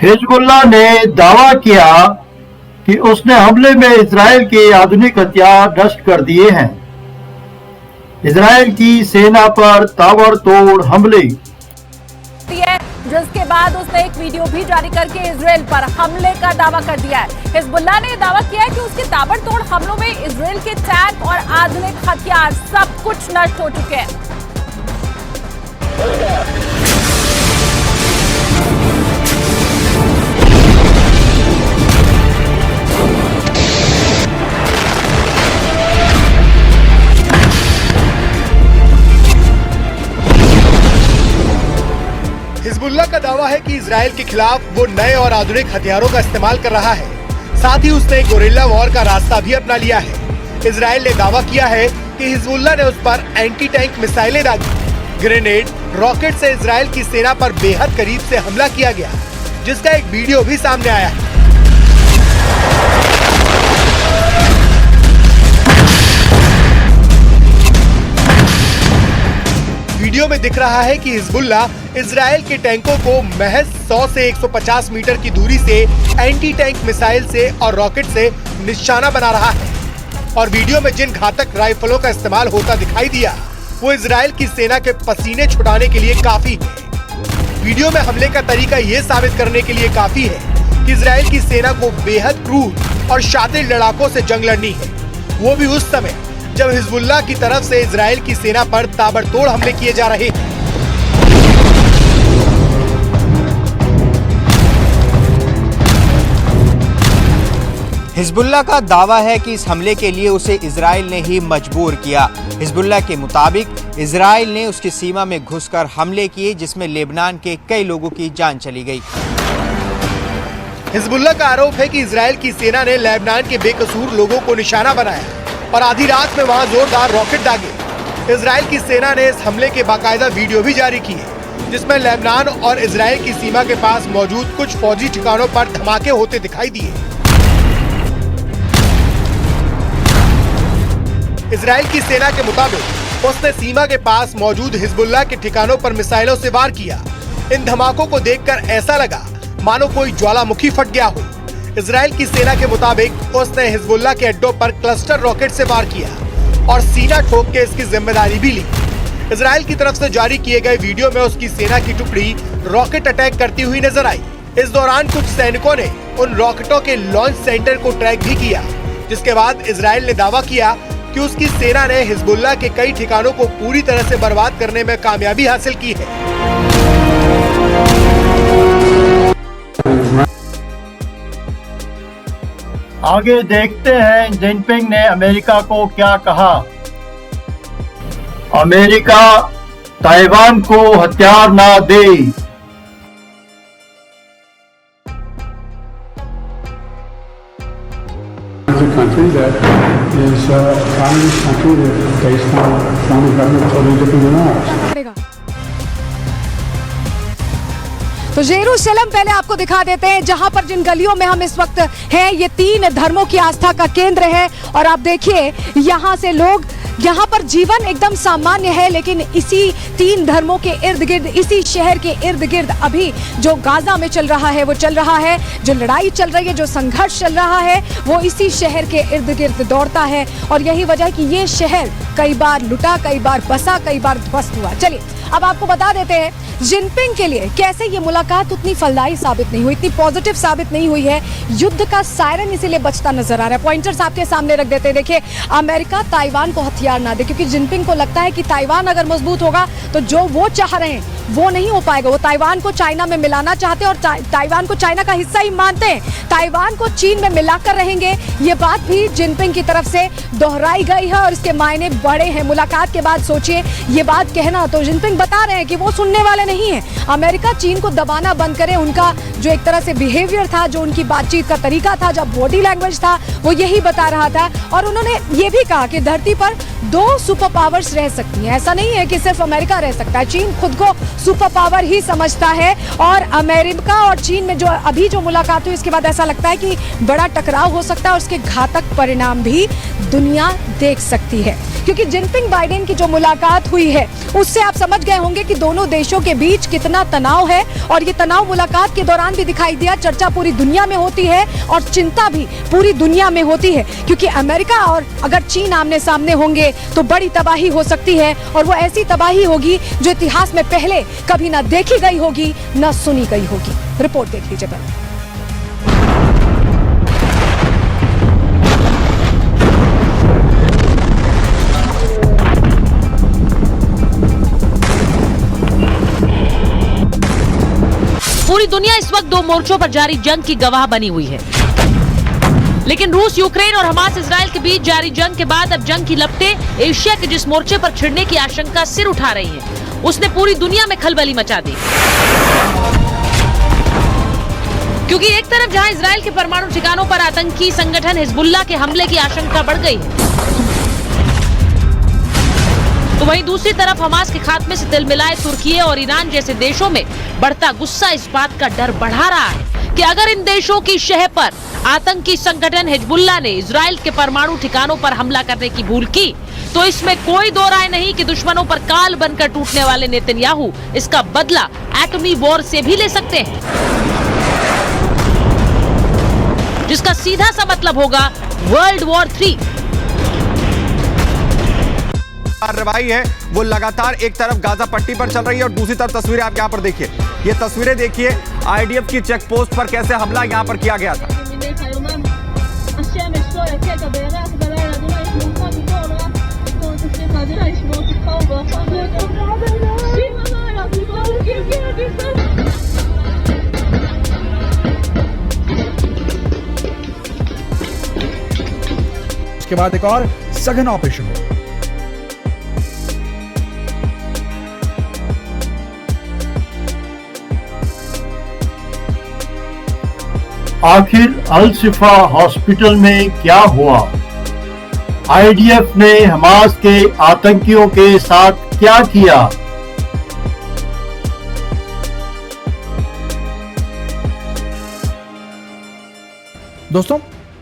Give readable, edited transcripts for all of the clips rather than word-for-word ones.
Hezbollah ने दावा किया कि उसने हमले में इजराइल के आधुनिक हथियार नष्ट कर दिए हैं। इजराइल की सेना पर ताबड़तोड़ हमले। जिसके बाद उसने एक वीडियो भी जारी करके इजराइल पर हमले का दावा कर दिया है। हिजबुल्लाह ने दावा किया है कि उसके ताबड़तोड़ हमलों में इजराइल के टैंक और आधुनिक हथियार सब कुछ नष्ट हो चुके हैं। हिजबुल्लाह का दावा है कि इजराइल के खिलाफ वो नए और आधुनिक हथियारों का इस्तेमाल कर रहा है। साथ ही उसने गोरिल्ला वॉर का रास्ता भी अपना लिया है। इजराइल ने दावा किया है कि हिजबुल्लाह ने उस पर एंटी टैंक मिसाइलें दागी। ग्रेनेड, रॉकेट से इजराइल की सेना पर बेहद करीब से हमला किया गया, जिसका एक वीडियो भी सामने आया है। वीडियो में दिख रहा है कि हिजबुल्लाह इजराइल के टैंकों को महज 100 से 150 मीटर की दूरी से एंटी टैंक मिसाइल से और रॉकेट से निशाना बना रहा है। और वीडियो में जिन घातक राइफलों का इस्तेमाल होता दिखाई दिया, वो इजराइल की सेना के पसीने छुड़ाने के लिए काफी है। वीडियो में हमले का तरीका ये साबित करने के लिए काफी है कि इजराइल की सेना को बेहद क्रूर और शातिर लड़ाकों से जंग लड़नी है, वो भी उस समय जब हिजबुल्लाह की तरफ से इजराइल की सेना पर ताबड़तोड़ हमले किए जा रहे हैं। हिजबुल्लाह का दावा है कि इस हमले के लिए उसे इजराइल ने ही मजबूर किया। हिजबुल्लाह के मुताबिक इजराइल ने उसकी सीमा में घुसकर हमले किए, जिसमें लेबनान के कई लोगों की जान चली गई। हिजबुल्लाह का आरोप है कि इजराइल की सेना ने लेबनान के बेकसूर लोगों को निशाना बनाया और आधी रात में वहां जोरदार रॉकेट दागे। इजराइल की सेना ने इस हमले के बाकायदा वीडियो भी जारी किए, जिसमें लेबनान और इजराइल की सीमा के पास मौजूद कुछ फौजी ठिकानों पर धमाके होते दिखाई दिए। इजराइल की सेना के मुताबिक उसने सीमा के पास मौजूद हिजबुल्लाह के ठिकानों पर मिसाइलों से वार किया। इन धमाकों को देखकर ऐसा लगा मानो कोई ज्वालामुखी फट गया हो। इजराइल की सेना के मुताबिक उसने हिजबुल्लाह के अड्डों पर क्लस्टर रॉकेट से वार किया और सीना ठोक के इसकी जिम्मेदारी भी ली। इजराइल की तरफ से जारी किए गए वीडियो में उसकी सेना की टुकड़ी रॉकेट अटैक करती हुई नजर आई। इस दौरान कुछ सैनिकों ने उन रॉकेटों के लॉन्च सेंटर को ट्रैक भी किया, जिसके बाद इजराइल ने दावा किया कि उसकी सेना ने हिजबुल्लाह के कई ठिकानों को पूरी तरह से बर्बाद करने में कामयाबी हासिल की है। आगे देखते हैं जिनपिंग ने अमेरिका को क्या कहा। अमेरिका ताइवान को हथियार ना दे। A country that is a communist country that is based on a form of government totally different than ours. तो जेरूसलम पहले आपको दिखा देते हैं, जहां पर जिन गलियों में हम इस वक्त हैं, ये 3 धर्मों की आस्था का केंद्र है। और आप देखिए यहाँ से लोग, यहाँ पर जीवन एकदम सामान्य है, लेकिन इसी 3 धर्मों के इर्द गिर्द, इसी शहर के इर्द गिर्द अभी जो गाजा में चल रहा है वो चल रहा है। जो लड़ाई चल रही है, जो संघर्ष चल रहा है, वो इसी शहर के इर्द गिर्द दौड़ता है। और यही वजह है कि ये शहर कई बार लुटा, कई बार बसा, कई बार ध्वस्त हुआ। चलिए अब आपको बता देते हैं जिनपिंग के लिए कैसे ये मुलाकात उतनी फलदायी साबित नहीं हुई, इतनी पॉजिटिव साबित नहीं हुई है। युद्ध का सायरन इसीलिए बचता नजर आ रहा है। पॉइंटर्स आपके सामने रख देते हैं। देखिए, अमेरिका ताइवान को हथियार ना दे, क्योंकि जिनपिंग को लगता है कि ताइवान अगर मजबूत होगा तो जो वो चाह रहे हैं वो नहीं हो पाएगा। वो ताइवान को चाइना में मिलाना चाहते हैं और ताइवान को चाइना का हिस्सा ही मानते हैं। ताइवान को चीन में मिलाकर रहेंगे, ये बात भी जिनपिंग की तरफ से दोहराई गई है और इसके मायने बड़े हैं। मुलाकात के बाद सोचिए ये बात कहना, तो जिनपिंग बता रहे हैं कि वो सुनने वाले नहीं है। अमेरिका चीन को दबाना बंद करे। उनका जो एक तरह से बिहेवियर था, जो उनकी बातचीत का तरीका था, जब बॉडी लैंग्वेज था, वो यही बता रहा था। और उन्होंने ये भी कहा कि धरती पर 2 सुपर पावर्स रह सकती हैं, ऐसा नहीं है कि सिर्फ अमेरिका रह सकता है। चीन खुद को सुपर पावर ही समझता है और अमेरिका और चीन में जो अभी जो मुलाकात हुई, इसके बाद ऐसा लगता है कि बड़ा टकराव हो सकता है और उसके घातक परिणाम भी दुनिया देख सकती है। क्योंकि जिनपिंग बाइडेन की जो मुलाकात हुई है उससे आप समझ गए होंगे कि दोनों देशों के बीच कितना तनाव है, और ये तनाव मुलाकात के दौरान भी दिखाई दिया। चर्चा पूरी दुनिया में होती है और चिंता भी पूरी दुनिया में होती है, क्योंकि अमेरिका और अगर चीन आमने सामने होंगे तो बड़ी तबाही हो सकती है, और वो ऐसी तबाही होगी जो इतिहास में पहले कभी ना देखी गई होगी, ना सुनी गई होगी। रिपोर्ट देख लीजिए पहले। पूरी दुनिया इस वक्त दो मोर्चों पर जारी जंग की गवाह बनी हुई है, लेकिन रूस यूक्रेन और हमास इजराइल के बीच जारी जंग के बाद अब जंग की लपटें एशिया के जिस मोर्चे पर छिड़ने की आशंका सिर उठा रही है, उसने पूरी दुनिया में खलबली मचा दी। क्योंकि एक तरफ जहां इजराइल के परमाणु ठिकानों पर आतंकी संगठन हिजबुल्लाह के हमले की आशंका बढ़ गई है, तो वहीं दूसरी तरफ हमास के खात्मे से तिलमिलाए तुर्की और ईरान जैसे देशों में बढ़ता गुस्सा इस बात का डर बढ़ा रहा है कि अगर इन देशों की शह पर आतंकी संगठन हिजबुल्लाह ने इजराइल के परमाणु ठिकानों पर हमला करने की भूल की, तो इसमें कोई दो राय नहीं कि दुश्मनों पर काल बनकर टूटने वाले नेतन्याहू इसका बदला एटमी वॉर से भी ले सकते हैं, जिसका सीधा सा मतलब होगा वर्ल्ड वॉर 3। कार्रवाई है वो लगातार एक तरफ गाजा पट्टी पर चल रही है और दूसरी तरफ तस्वीरें आप यहाँ पर देखिए, ये तस्वीरें देखिए आईडीएफ की चेक पोस्ट पर कैसे हमला यहाँ पर किया गया था। उसके बाद एक और सघन ऑपरेशन हुआ। आखिर अल शिफा हॉस्पिटल में क्या हुआ? आईडीएफ ने हमास के आतंकियों के साथ क्या किया? दोस्तों,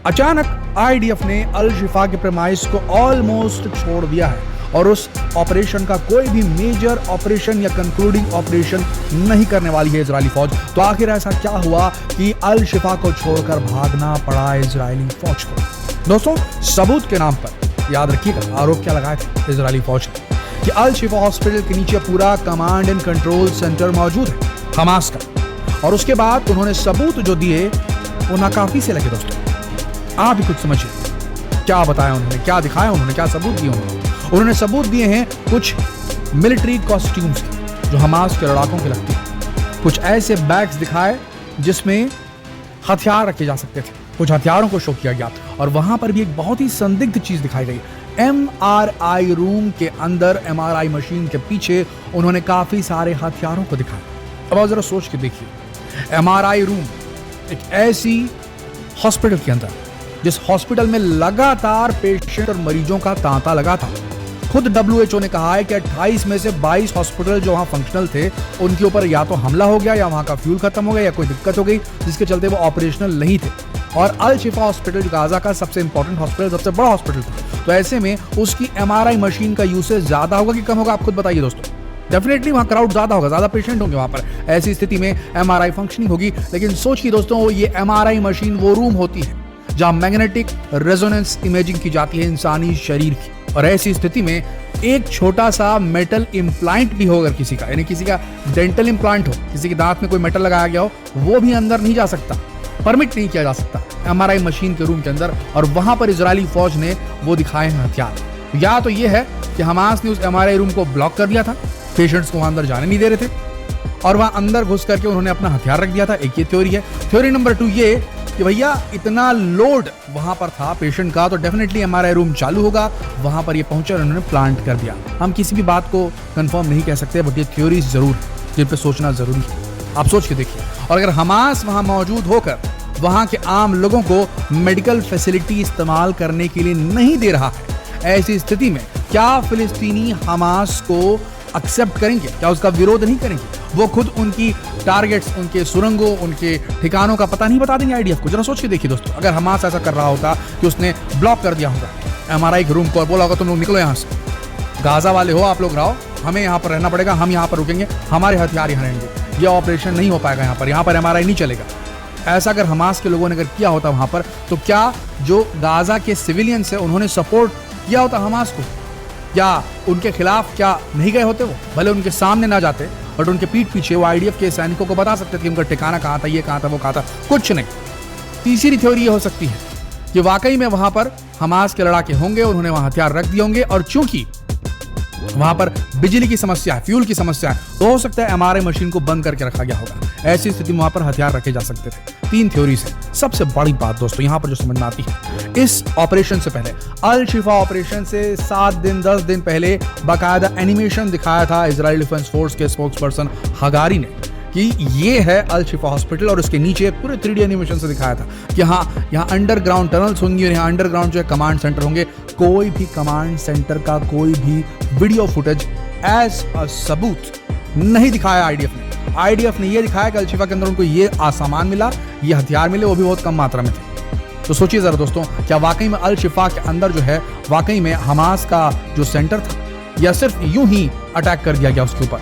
अचानक आईडीएफ ने अल शिफा के प्रेमाइस को ऑलमोस्ट छोड़ दिया है और उस ऑपरेशन का कोई भी मेजर ऑपरेशन या कंक्लूडिंग ऑपरेशन नहीं करने वाली है इजरायली फौज। तो आखिर ऐसा क्या हुआ कि अल शिफा को छोड़कर भागना पड़ा इजरायली फौज को? दोस्तों, सबूत के नाम पर याद रखिएगा आरोप क्या लगाए थे इजरायली फौज ने कि अल शिफा हॉस्पिटल के नीचे पूरा कमांड एंड कंट्रोल सेंटर मौजूद है हमास का, और उसके बाद उन्होंने सबूत जो दिए वो नाकाफी से लगे। दोस्तों, आप भी कुछ समझिए, क्या बताया उन्होंने, क्या दिखाया उन्होंने, क्या सबूत दिए उन्होंने सबूत दिए हैं कुछ मिलिट्री कॉस्ट्यूम्स के जो हमास के लड़ाकों के लगते हैं, कुछ ऐसे बैग्स दिखाए जिसमें हथियार रखे जा सकते थे, कुछ हथियारों को शो किया गया, और वहां पर भी एक बहुत ही संदिग्ध चीज दिखाई गई। एमआरआई रूम के अंदर एमआरआई मशीन के पीछे उन्होंने काफी सारे हथियारों को दिखाया। अब आप जरा सोच के देखिए, एमआरआई रूम एक ऐसी हॉस्पिटल के अंदर जिस हॉस्पिटल में लगातार पेशेंट और मरीजों का तांता लगा था। खुद WHO ने कहा है कि 28 में से 22 हॉस्पिटल जो वहां फंक्शनल थे उनके ऊपर या तो हमला हो गया या वहां का फ्यूल खत्म हो गया या कोई दिक्कत हो गई जिसके चलते वो ऑपरेशनल नहीं थे। और अल शिफा हॉस्पिटल गाजा का सबसे इंपॉर्टेंट हॉस्पिटल, सबसे बड़ा हॉस्पिटल था, तो ऐसे में उसकी एमआरआई मशीन का यूसेज ज्यादा होगा कि कम होगा? आप खुद बताइए दोस्तों। डेफिनेटली वहां क्राउड ज्यादा होगा, ज्यादा पेशेंट होंगे वहां पर, ऐसी स्थिति में एमआरआई फंक्शनिंग होगी। लेकिन सोचिए दोस्तों, ये एमआरआई मशीन वो रूम होती है जहां मैग्नेटिक रेजोनेंस इमेजिंग की जाती है इंसानी शरीर की, और ऐसी स्थिति में एक छोटा सा मेटल इम्प्लांट भी हो, अगर किसी का, यानी किसी का डेंटल इम्प्लांट हो, किसी के दांत में कोई मेटल लगाया गया हो, वो भी अंदर नहीं जा सकता, परमिट नहीं किया जा सकता एमआरआई मशीन के रूम के अंदर। और वहां पर इजरायली फौज ने वो दिखाए हैं हथियार। या तो ये है कि हमास ने उस एमआरआई रूम को ब्लॉक कर दिया था, पेशेंट्स को वहां अंदर जाने नहीं दे रहे थे, और वहां अंदर घुस करके उन्होंने अपना हथियार रख दिया था। एक ये थ्योरी है। थ्योरी नंबर 2 ये कि भैया इतना लोड वहां पर था पेशेंट का, तो डेफिनेटली एमआरआई रूम चालू होगा, वहां पर ये पहुंचे और उन्होंने प्लांट कर दिया। हम किसी भी बात को कंफर्म नहीं कह सकते, बट ये थ्योरीज जरूर है जिन पे सोचना जरूरी है। आप सोच के देखिए, और अगर हमास वहां मौजूद होकर वहां के आम लोगों को मेडिकल फैसिलिटी इस्तेमाल करने के लिए नहीं दे रहा है, ऐसी स्थिति में क्या फिलिस्तीनी हमास को एक्सेप्ट करेंगे? क्या उसका विरोध नहीं करेंगे? वो खुद उनकी टारगेट्स, उनके सुरंगों, उनके ठिकानों का पता नहीं बता देंगे आईडीएफ को? जरा सोच के देखिए दोस्तों, अगर हमास ऐसा कर रहा होता कि उसने ब्लॉक कर दिया होगा MRI के रूम को और बोला होगा तुम लोग निकलो यहाँ से, गाजा वाले हो आप लोग रहो, हमें यहाँ पर रहना पड़ेगा, हम यहाँ पर रुकेंगे, हमारे हथियार यहाँ रहेंगे, ये ऑपरेशन नहीं हो पाएगा, यहाँ पर MRI नहीं चलेगा। ऐसा अगर हमास के लोगों ने अगर किया होता वहां पर, तो क्या जो गाजा के सिविलियंस है उन्होंने सपोर्ट किया होता हमास को? या उनके खिलाफ क्या नहीं गए होते? वो भले उनके सामने ना जाते, बट उनके पीठ पीछे वो IDF के सैनिकों को बता सकते थे कि उनका ठिकाना कहाँ था, ये कहाँ था, वो कहाँ था। कुछ नहीं। तीसरी थ्योरी ये हो सकती है कि वाकई में वहां पर हमास के लड़ाके होंगे, उन्होंने वहां हथियार रख दिए होंगे, और चूंकि वहां पर बिजली की समस्या है, फ्यूल की समस्या है, तो हो सकता है MRI मशीन को बंद करके रखा गया होगा। ऐसी स्थिति में वहां पर हथियार रखे जा सकते थे। 3 थ्योरीज है। सबसे बड़ी बात दोस्तों यहां पर जो समझ में आती है, इस ऑपरेशन से पहले, अल शिफा ऑपरेशन से 7 दिन 10 दिन पहले बाकायदा एनिमेशन दिखाया था इजराइल डिफेंस फोर्स के स्पोक्सपर्सन हगारी ने कि ये है अल शिफा हॉस्पिटल, और इसके नीचे पूरे 3D एनिमेशन से दिखाया था कि हाँ यहाँ अंडरग्राउंड टनल्स होंगी और यहाँ अंडरग्राउंड जो है कमांड सेंटर होंगे। कोई भी कमांड सेंटर का कोई भी वीडियो फुटेज एज अ सबूत नहीं दिखाया IDF ने ये दिखाया कि अल शिफा के अंदर उनको ये सामान मिला, ये हथियार मिले, वो भी बहुत कम मात्रा में थे। तो सोचिए जरा दोस्तों, क्या वाकई में अल शिफा के अंदर जो है वाकई में हमास का जो सेंटर था, या सिर्फ यूं ही अटैक कर दिया गया उसके ऊपर?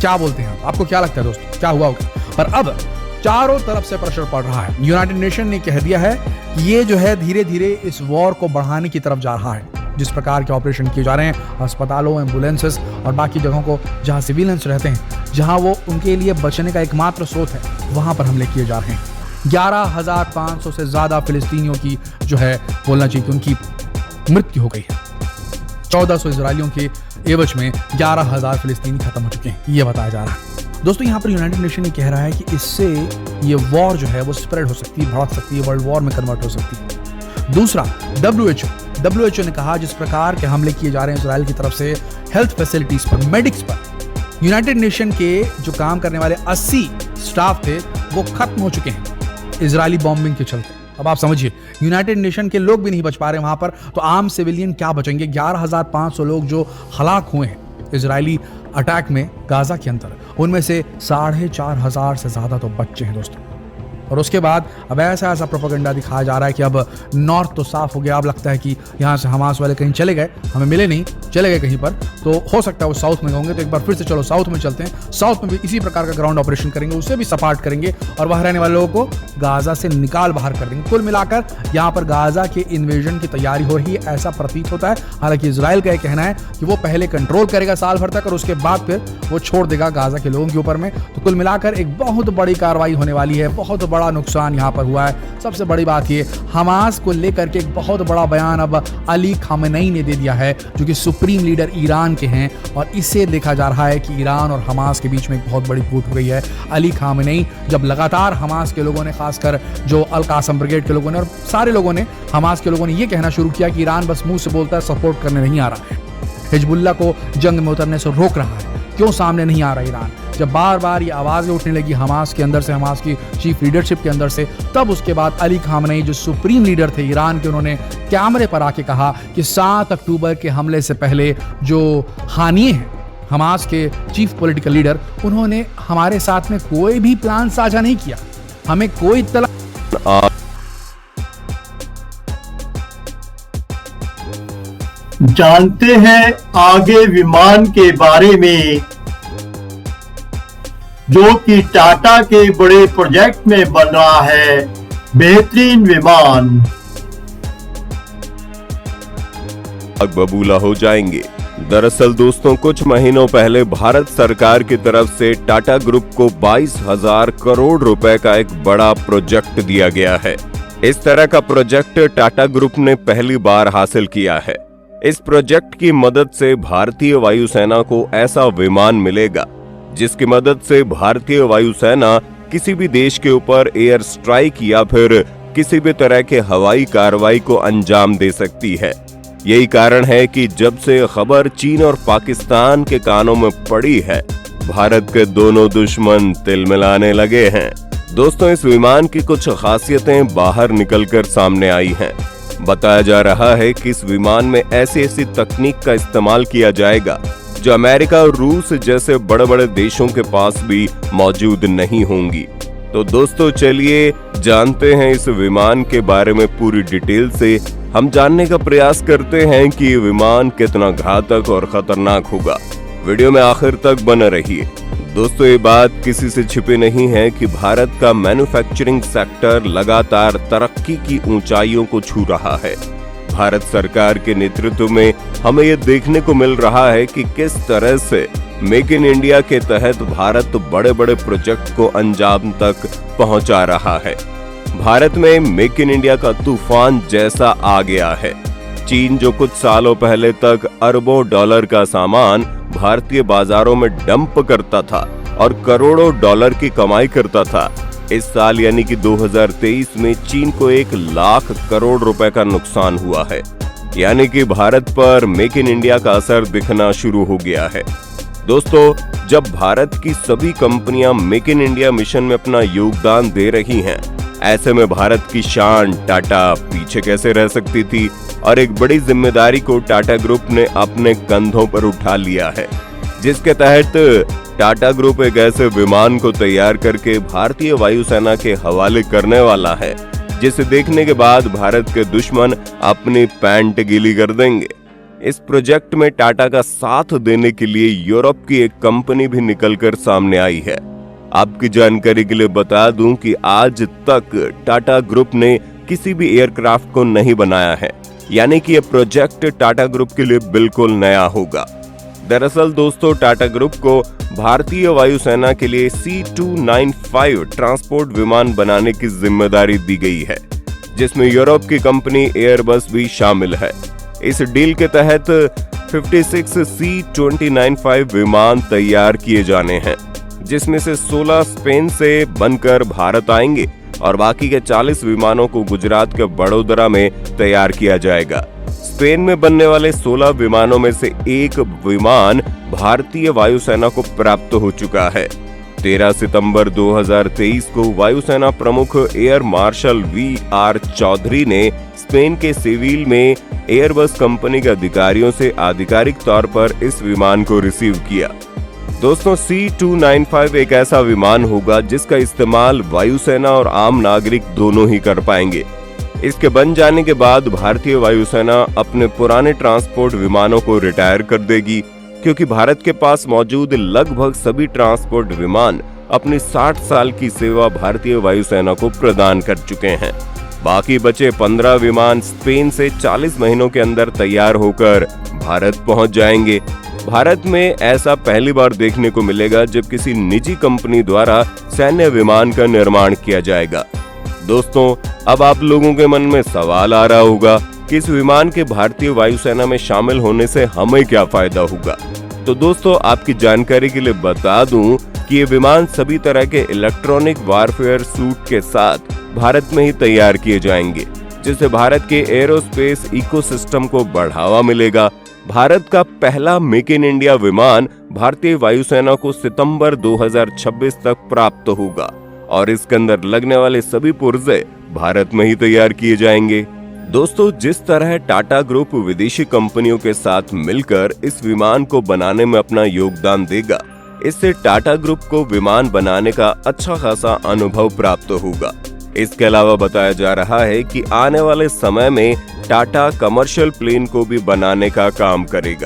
क्या बोलते हैं आपको क्या लगता है दोस्तों, क्या हुआ होगा? पर अब चारों तरफ से प्रेशर पड़ रहा है। यूनाइटेड नेशन ने कह दिया है कि ये जो है धीरे धीरे इस वॉर को बढ़ाने की तरफ जा रहा है। जिस प्रकार के ऑपरेशन किए जा रहे हैं अस्पतालों, एम्बुलेंसेस और बाकी जगहों को जहां सिविलियंस रहते हैं, जहां वो उनके लिए बचने का एकमात्र स्रोत है, वहां पर हमले किए जा रहे हैं। 11,500 से ज्यादा फिलिस्तीनियों की जो है बोलना चाहिए कि उनकी मृत्यु हो गई है। 1400 इजरायलियों के एवज में 11,000 फिलिस्तीनी खत्म हो चुके हैं, ये बताया जा रहा है। दोस्तों यहाँ पर यूनाइटेड नेशन ये कह रहा है कि इससे ये वॉर जो है वो स्प्रेड हो सकती है, भड़क सकती है, वर्ल्ड वॉर में कन्वर्ट हो सकती है। दूसरा, WHO ने कहा जिस प्रकार के हमले किए जा रहे हैं इजराइल की तरफ से हेल्थ फैसिलिटीज पर, मेडिक्स पर, यूनाइटेड नेशन के जो काम करने वाले 80 स्टाफ थे वो खत्म हो चुके हैं इजरायली बॉम्बिंग के चलते। अब आप समझिए, यूनाइटेड नेशन के लोग भी नहीं बच पा रहे वहां पर, तो आम सिविलियन क्या बचेंगे? 11,500 लोग जो हलाक हुए हैं इजरायली अटैक में गाजा के अंदर, उनमें से 4,500 से ज्यादा तो बच्चे हैं दोस्तों। और उसके बाद अब ऐसा प्रोपेगेंडा दिखाया जा रहा है कि अब नॉर्थ तो साफ हो गया, अब लगता है कि यहाँ से हमास वाले कहीं चले गए, हमें मिले नहीं, चले गए कहीं पर, तो हो सकता है वो साउथ में होंगे। तो एक बार फिर से चलो साउथ में चलते हैं, साउथ में भी इसी प्रकार का ग्राउंड ऑपरेशन करेंगे, उसे भी सपाट करेंगे और वहां रहने वाले लोगों को गाजा से निकाल बाहर कर देंगे। कुल मिलाकर यहाँ पर गाजा के इन्वेजन की तैयारी हो रही है, ऐसा प्रतीत होता है। हालांकि इजराइल का यह कहना है कि वो पहले कंट्रोल करेगा साल भर तक और उसके बाद फिर वो छोड़ देगा गाजा के लोगों के ऊपर में। तो कुल मिलाकर एक बहुत बड़ी कार्रवाई होने वाली है, बहुत बड़ा नुकसान यहाँ पर हुआ है। सबसे बड़ी बात ये, हमास को लेकर के एक बहुत बड़ा बयान अब अली खामेनेई ने दे दिया है, जो कि सुप्रीम लीडर ईरान के हैं, और इससे देखा जा रहा है कि ईरान और हमास के बीच में एक बहुत बड़ी फूट हो गई है। अली खामेनेई जब लगातार हमास के लोगों ने, खासकर जो अल कासम ब्रिगेड के लोगों ने और सारे लोगों ने, हमास के लोगों ने ये कहना शुरू किया कि ईरान बस मुंह से बोलता है, सपोर्ट करने नहीं आ रहा है, हिजबुल्लाह को जंग में उतरने से रोक रहा है, क्यों सामने नहीं आ रहा ईरान? जब बार बार ये आवाजें उठने लगी हमास के अंदर से, हमास की चीफ लीडरशिप के अंदर से, तब उसके बाद अली खामेनेई जो सुप्रीम लीडर थे ईरान के, उन्होंने कैमरे पर आके कहा कि 7 अक्टूबर के हमले से पहले जो हानिये हैं, हमास के चीफ पॉलिटिकल लीडर, उन्होंने हमारे साथ में कोई भी प्लान साझा नहीं किया, हमें कोई इत्तला। जानते हैं आगे विमान के बारे में, जो कि टाटा के बड़े प्रोजेक्ट में बन रहा है, बेहतरीन विमान अब बबूला हो जाएंगे। दरअसल दोस्तों, कुछ महीनों पहले भारत सरकार की तरफ से टाटा ग्रुप को 22,000 करोड़ रुपए का एक बड़ा प्रोजेक्ट दिया गया है। इस तरह का प्रोजेक्ट टाटा ग्रुप ने पहली बार हासिल किया है। इस प्रोजेक्ट की मदद से भारतीय वायुसेना को ऐसा विमान मिलेगा जिसकी मदद से भारतीय वायुसेना किसी भी देश के ऊपर एयर स्ट्राइक या फिर किसी भी तरह के हवाई कार्रवाई को अंजाम दे सकती है। यही कारण है कि जब से खबर चीन और पाकिस्तान के कानों में पड़ी है, भारत के दोनों दुश्मन तिलमिलाने लगे हैं। दोस्तों, इस विमान की कुछ खासियतें बाहर निकलकर सामने आई हैं। बताया जा रहा है कि इस विमान में ऐसी तकनीक का इस्तेमाल किया जाएगा जो अमेरिका और रूस जैसे बड़े बड़े देशों के पास भी मौजूद नहीं होंगी। तो दोस्तों चलिए जानते हैं इस विमान के बारे में पूरी डिटेल से। हम जानने का प्रयास करते हैं कि ये विमान कितना घातक और खतरनाक होगा। वीडियो में आखिर तक बने रहिए। दोस्तों ये बात किसी से छिपी नहीं है कि भारत का मैन्युफैक्चरिंग सेक्टर लगातार तरक्की की ऊंचाइयों को छू रहा है। भारत सरकार के नेतृत्व में हमें ये देखने को मिल रहा है कि किस तरह से मेक इन इंडिया के तहत भारत बड़े बड़े प्रोजेक्ट को अंजाम तक पहुंचा रहा है। भारत में मेक इन इंडिया का तूफान जैसा आ गया है। चीन जो कुछ सालों पहले तक अरबों डॉलर का सामान भारतीय बाजारों में डंप करता था और करोड़ों डॉलर की कमाई करता था, इस साल यानी कि 2023 में चीन को 1 लाख करोड़ रुपए का नुकसान हुआ है। यानी कि भारत पर मेक इन इंडिया का असर दिखना शुरू हो गया है। दोस्तों जब भारत की सभी कंपनियां मेक इन इंडिया मिशन में अपना योगदान दे रही हैं, ऐसे में भारत की शान टाटा पीछे कैसे रह सकती थी। और एक बड़ी जिम्मेदारी को टाटा ग्रुप ने अपने कंधों पर उठा लिया है, जिसके तहत टाटा ग्रुप एक ऐसे विमान को तैयार करके भारतीय वायुसेना के हवाले करने वाला है, जिसे देखने के बाद भारत के दुश्मन अपनी पैंट गीली कर देंगे। इस प्रोजेक्ट में टाटा का साथ देने के लिए यूरोप की एक कंपनी भी निकलकर सामने आई है। आपकी जानकारी के लिए बता दूं कि आज तक टाटा ग्रुप ने किसी भी एयरक्राफ्ट को नहीं बनाया है, यानी कि यह प्रोजेक्ट टाटा ग्रुप के लिए बिल्कुल नया होगा। दरअसल दोस्तों टाटा ग्रुप को भारतीय वायुसेना के लिए C295 ट्रांसपोर्ट विमान बनाने की जिम्मेदारी दी गई है, जिसमें यूरोप की कंपनी एयरबस भी शामिल है। इस डील के तहत 56 C295 विमान तैयार किए जाने हैं, जिसमें से 16 स्पेन से बनकर भारत आएंगे और बाकी के 40 विमानों को गुजरात के वडोदरा में तैयार किया जाएगा। स्पेन में बनने वाले 16 विमानों में से एक विमान भारतीय वायुसेना को प्राप्त हो चुका है। 13 सितंबर 2023 को वायुसेना प्रमुख एयर मार्शल VR चौधरी ने स्पेन के सेविल में एयरबस कंपनी के अधिकारियों से आधिकारिक तौर पर इस विमान को रिसीव किया। दोस्तों C295 एक ऐसा विमान होगा जिसका इस्तेमाल वायुसेना और आम नागरिक दोनों ही कर पाएंगे। इसके बन जाने के बाद भारतीय वायुसेना अपने पुराने ट्रांसपोर्ट विमानों को रिटायर कर देगी, क्योंकि भारत के पास मौजूद लगभग सभी ट्रांसपोर्ट विमान अपनी 60 साल की सेवा भारतीय वायुसेना को प्रदान कर चुके हैं। बाकी बचे 15 विमान स्पेन से 40 महीनों के अंदर तैयार होकर भारत पहुंच जाएंगे। भारत में ऐसा पहली बार देखने को मिलेगा जब किसी निजी कंपनी द्वारा सैन्य विमान का निर्माण किया जाएगा। दोस्तों अब आप लोगों के मन में सवाल आ रहा होगा कि इस विमान के भारतीय वायुसेना में शामिल होने से हमें क्या फायदा होगा। तो दोस्तों आपकी जानकारी के लिए बता दूं कि ये विमान सभी तरह के इलेक्ट्रॉनिक वारफेयर सूट के साथ भारत में ही तैयार किए जाएंगे, जिससे भारत के एरोस्पेस इकोसिस्टम को बढ़ावा मिलेगा। भारत का पहला मेक इन इंडिया विमान भारतीय वायुसेना को सितंबर 2026 तक प्राप्त होगा और इसके अंदर लगने वाले सभी पुर्जे भारत में ही तैयार किए जाएंगे। दोस्तों जिस तरह टाटा ग्रुप विदेशी कंपनियों के साथ मिलकर इस विमान को बनाने में अपना योगदान देगा, इससे टाटा ग्रुप को विमान बनाने का अच्छा खासा अनुभव प्राप्त होगा। इसके अलावा बताया जा रहा है कि आने वाले समय में टाटा कमर्शियल प्लेन को भी बनाने का काम करेगा।